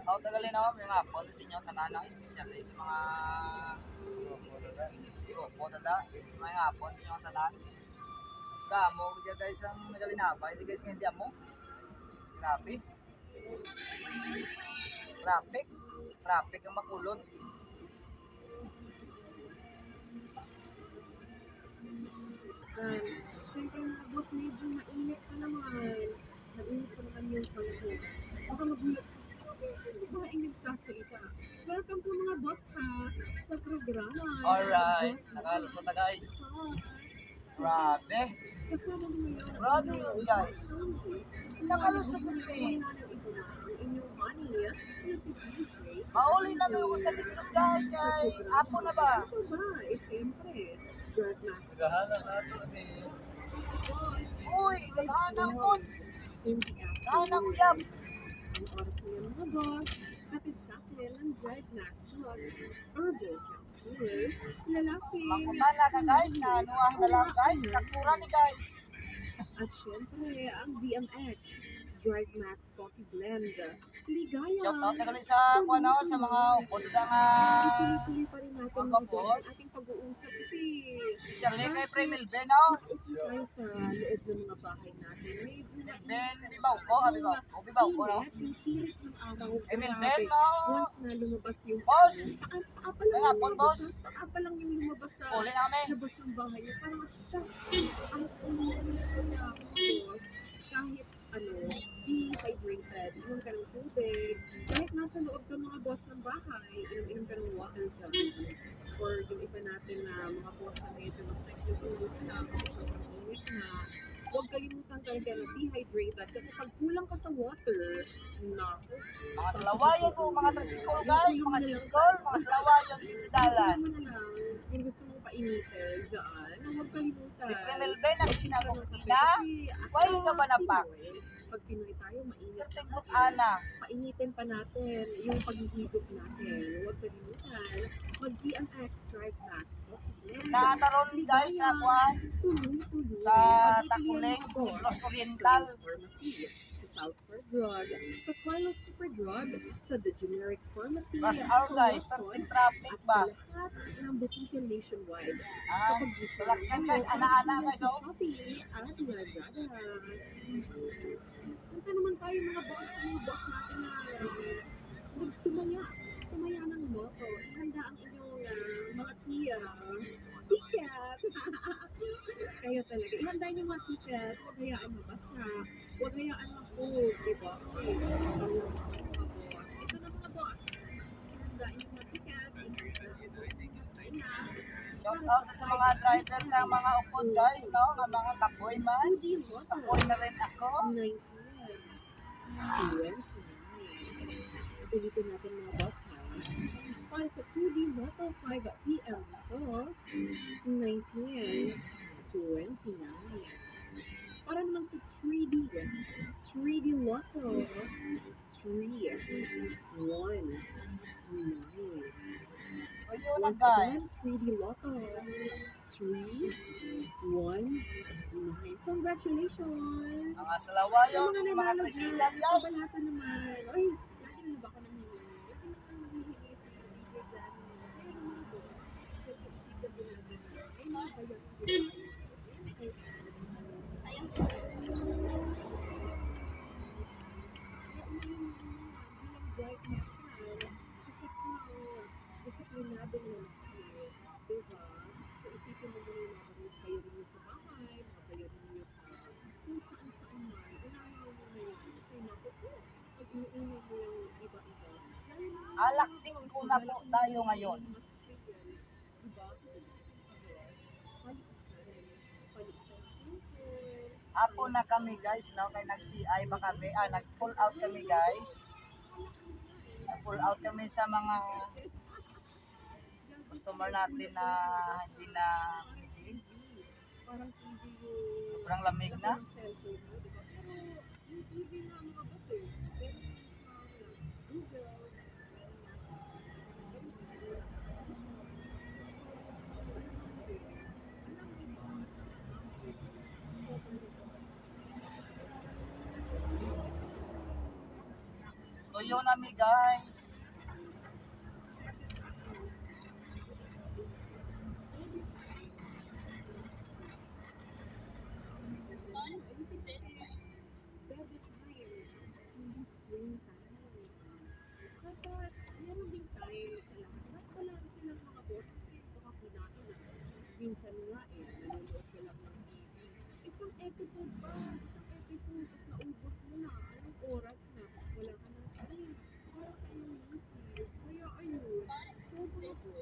Ako tagalin ako, yung hapon sa inyo, tananang espesyal sa mga grupo, tada, mga hapon sa inyo tanan. Damo, kaya guys ang nagalinabay, di guys ngayon di mo. Grabe. Traffic ang makulod. Siyempre mga boss, medyo mainit pa naman. Mainit pa naman yung panahon. Baka magulat baka inigtaso isa. Welcome to mga boss ha sa programa. Alright, nakalusot na guys. Grabe. Kasama mo ngayon. Grabe yun guys. Nakalusot din eh. Inyong money. Mauli na may ako sa ditilos guys. Apo na ba? Ano ba? Eh, siyempre. Drug na. Nagahanap natin eh. Uy, naghanang po. Hindi ako. Naghanang uyab. Ang oras niya mga boss, kapit sa akin ang drive na herbal capsule, lalaki. Makutana ka guys, na ano ang dalang guys, kakura ni guys. At syempre, ang DMX, Drive Max Coffee Blend. Ligaya. Shout out na kali sa kuano sa mga upod nga Ituloy-tuloy pa rin natin Ang mga kapot. boss ang ating pag-uusap kasi special kay Premil Ben no. tayo sa loob ng mga bahay natin. Medyo Ben bibaw ko, bibaw ko no. yung tirik ng araw. Emil grabe. Ben no. Once na lumabas yung Boss! paa pa lang Kaya po, boss. paa pa lang yung lumabas sa Uli na kami. labas ng bahay niya. Parang ang umiinom na boss, kahit dehydrated, inom ka ng tubig, kahit nasa loob ka mga boss ng bahay, inom ka ng water gun. Or yung iba natin na mga boss na medyo mas nagtutulog na, init na, huwag kalimutan talaga na dehydrated kasi pag kulang ka sa water, naku. Mga salawayan ko, mga tricycle guys, mga single, mga salawayan din sa dalan. Ano na lang, yung gusto mong painitin dyan, huwag kalimutan. Si Premil Ben ang sinakong kina. Kasi, Why ka ba na pak? pag Pinoy tayo, mainit. Pertingot ana. Painitin pa natin yung paghihigop natin. Huwag kalimutan. Mag-DMX drive na. Nataron guys sa kuan Tuloy-tuloy. sa Takuling, Los Oriental. Sa South for Drug, sa Carlos Super Drug, sa The Generic Pharmacy, Rush hour guys, sa perfect traffic ba? lahat ng butikan nationwide. Ah, salakyan guys, ana-ana guys oh. Shopee at Lazada. Punta naman tayo mga boss natin na tumaya ng moto. Ihanda ang inyong mga ticket. Kayo talaga. Ihanda niyo mga ticket. Huwag hayaan mabasa. Huwag hayaan mag-food. Diba? Ito na mga boss. Ihanda niyo mga ticket. Shout out sa mga driver ng mga upod guys, no? Ang mga kapoy man. Kapoy na rin ako. 19. Ulitin natin mga boss ha. Para sa 2D Moto 5 PM so 19, 29. Para naman sa 3D Lotto 3, 1, 9. Ayun na guys. 3D Lotto 3, 1, 9. Congratulations! Mga salawayan, mga trisikat guys. Kabalatan naman. Ay, lagi na ba ako nangyayari? Lagi na ako nangyayari sa video dyan. Pero mga boss, kasi sikat din natin. Ay, mga bayan ko. Disiplinado na diba? So, isipin mo muna yung mga kayo rin sa bahay, mga kayo rin kung saan-saan man, unahin mo muna yan. Kasi naku po, pag iniinom mo yung iba-iba, Alaksing ko na po tayo ngayon. Apo na kami guys, no? Kaya nag-CI ba kami? Nag-pull out kami guys. Nag-pull out kami sa mga customer natin na hindi na pili. Sobrang lamig na. Tuyo na mi guys. Baby time, hindi screen time. Dapat, meron din tayo sa lahat. Ba't wala rin silang mga boss? Kasi baka po natin na minsan nga nanonood ka lang ng TV. Isang episode pa, tapos naubos mo na. Anong oras na? Wala ka ng screen. Para kayong busy. Kaya ayun, sobra po.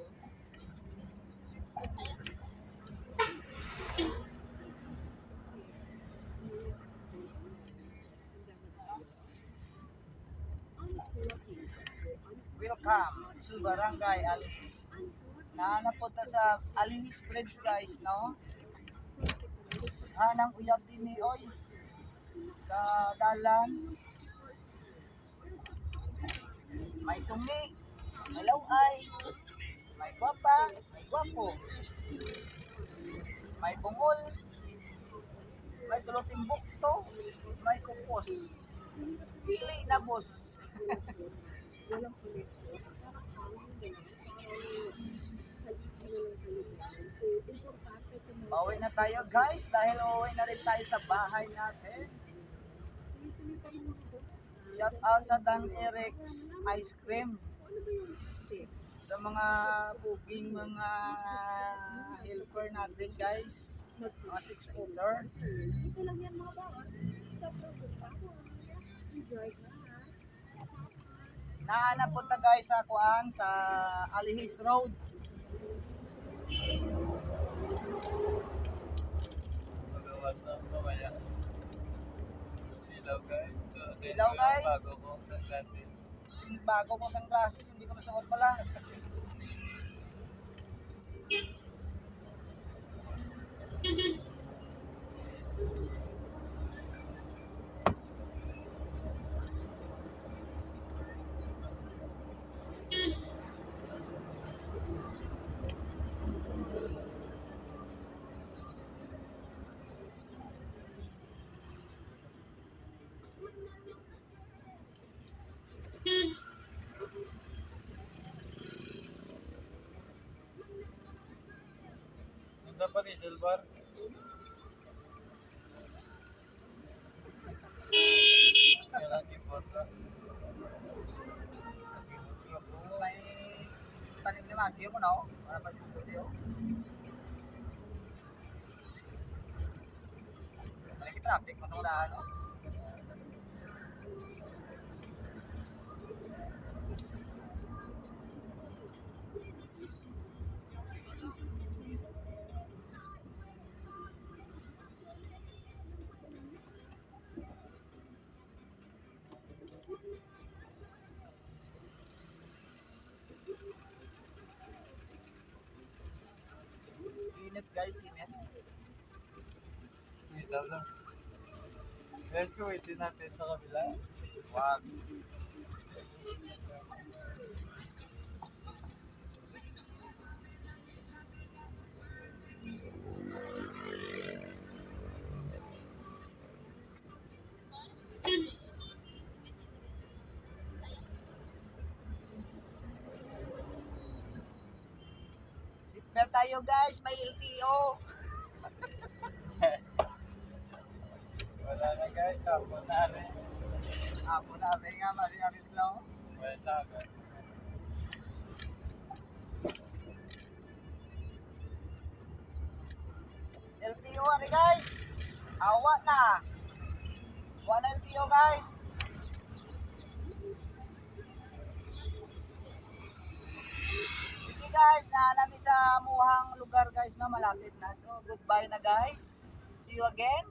Welcome to Barangay Alihis. Naanapunta sa Alihis Bridge guys, no? Hanang uyab din ni Oy sa dalan. May sungi, may laway, may gwapa, may gwapo, may bungol, may tulotimbok to, may kupos. Pili na boss. Walang connection. Parang hangin din. So, importante ito mga Pauwi na tayo guys dahil uuwi na rin tayo sa bahay natin. tuloy-tuloy pa rin mga boss. Shout out sa Dan Eric's Ice Cream. Ano ba yung tip? Sa mga booking mga helper natin guys. Mga 6-footer. Ito lang yan mga boss. Stop na po pa ako. Enjoy ka ha. Naanapunta guys sa kuan sa Alihis Road. Magawas na mamaya. Silaw guys. So, Silaw, guys. Bago kong sunglasses. Yung bago ko sunglasses, hindi ko nasuot pala. Punta pa ni Silver. Kailan si Porta? Mas may tanim ni Maggie mo na oh. Para pa dito sa video. Malaki traffic mo itong daan oh. Init guys, init. Itaw lang. Guys, kuwitin natin sa kabila. Wag. Seatbelt tayo guys, may LTO. Wala na guys, hapon na rin. Apo na rin nga, mari-ari sila oh. Wala na. LTO ari guys. Awa na. Wala LTO guys. Sige guys, naanami sa muhang lugar guys na malapit na. So goodbye na guys. See you again.